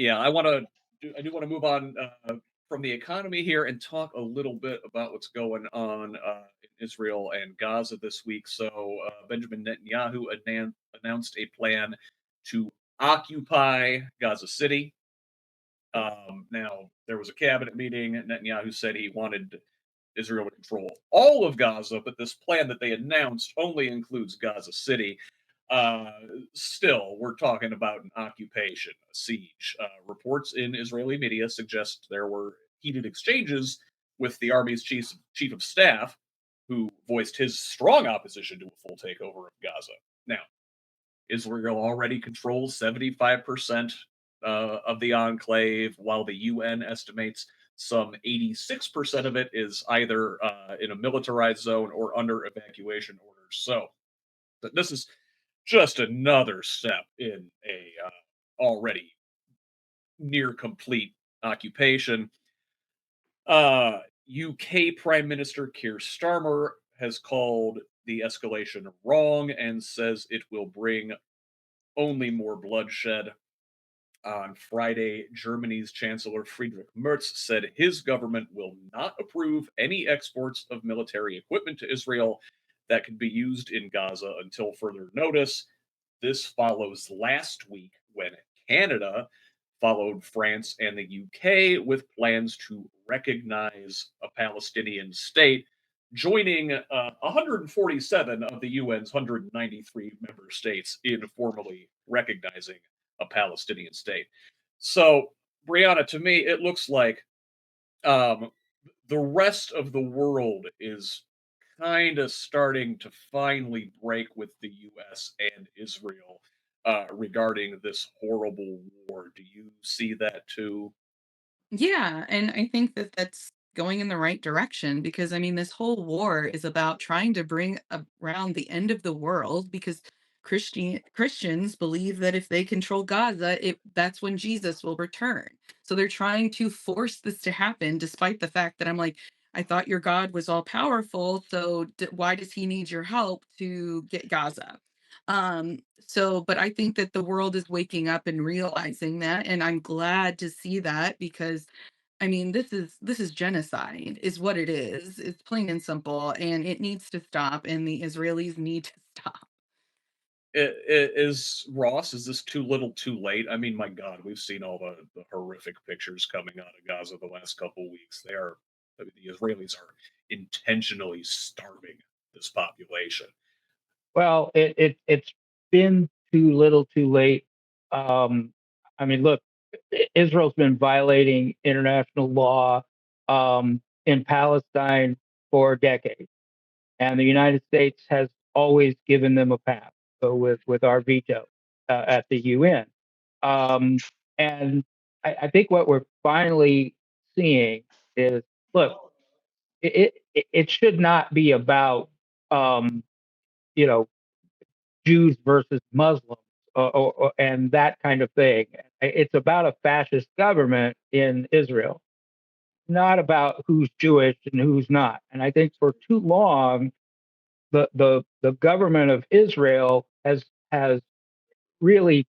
Yeah, I do want to move on from the economy here and talk a little bit about what's going on in Israel and Gaza this week. So, Benjamin Netanyahu announced a plan to occupy Gaza City. Now, there was a cabinet meeting. Netanyahu said he wanted Israel to control all of Gaza, but this plan that they announced only includes Gaza City. Uh, Still, we're talking about an occupation, a siege. Reports in Israeli media suggest there were heated exchanges with the army's chief of staff, who voiced his strong opposition to a full takeover of Gaza. Now, Israel already controls 75% of the enclave, while the UN estimates some 86% of it is either in a militarized zone or under evacuation orders. So, this is just another step in a already near complete occupation. UK Prime Minister Keir Starmer has called the escalation wrong and says it will bring only more bloodshed. On Friday, Germany's Chancellor Friedrich Merz said his government will not approve any exports of military equipment to Israel that could be used in Gaza until further notice. This follows last week when Canada followed France and the UK with plans to recognize a Palestinian state, joining 147 of the UN's 193 member states in formally recognizing a Palestinian state. So, Brianna, to me, it looks like um, the rest of the world is kind of starting to finally break with the US and Israel regarding this horrible war. Do you see that too? Yeah, and I think that that's going in the right direction because I mean this whole war is about trying to bring around the end of the world because Christians believe that if they control Gaza, that's when Jesus will return. So they're trying to force this to happen despite the fact that I'm like I thought your God was all powerful, so why does he need your help to get Gaza? But I think that the world is waking up and realizing that, and I'm glad to see that because I mean, this is genocide is what it is. It's plain and simple, and it needs to stop, and the Israelis need to stop. Is Ross? Is this too little, too late? I mean, my God, we've seen all the horrific pictures coming out of Gaza the last couple weeks. I mean, the Israelis are intentionally starving this population. Well, it's been too little, too late. Um, I mean, look, Israel's been violating international law in Palestine for decades, and the United States has always given them a pass. So with our veto at the UN, um, and I think what we're finally seeing is, look, it should not be about um, you know Jews versus Muslims and that kind of thing. It's about a fascist government in Israel, not about who's Jewish and who's not. And I think for too long, the government of Israel has really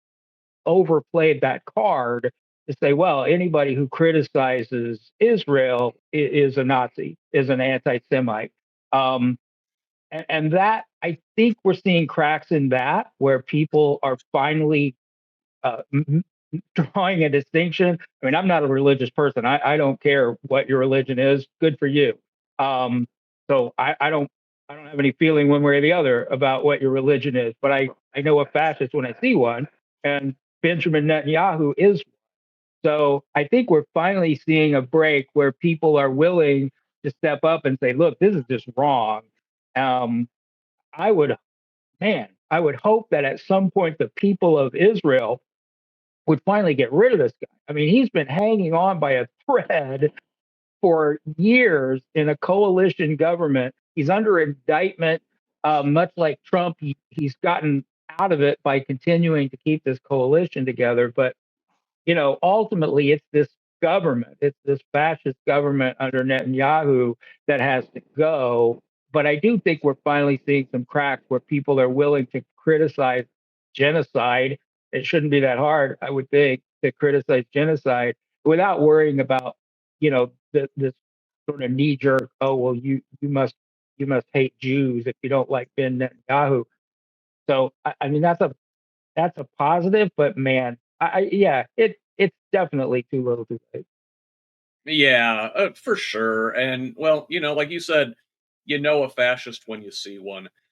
overplayed that card to say, well, anybody who criticizes Israel is a Nazi, is an anti-Semite. Um, and that I think we're seeing cracks in that where people are finally uh, m- drawing a distinction. I mean, I'm not a religious person. I don't care what your religion is. Good for you. Um, so I don't have any feeling one way or the other about what your religion is. But I know a fascist when I see one, and Benjamin Netanyahu is. So I think we're finally seeing a break where people are willing to step up and say, look, this is just wrong. Um, I would, I would hope that at some point the people of Israel would finally get rid of this guy. I mean, he's been hanging on by a thread for years in a coalition government. He's under indictment, much like Trump. He's gotten out of it by continuing to keep this coalition together. But ultimately, it's this government, it's this fascist government under Netanyahu that has to go. But I do think we're finally seeing some cracks where people are willing to criticize genocide. It shouldn't be that hard, I would think. to criticize genocide without worrying about, this sort of knee jerk. Oh well, you must hate Jews if you don't like Ben Netanyahu. So I mean that's a positive, but man, yeah, it's definitely too little, too late. Yeah, for sure. And well, like you said, a fascist when you see one.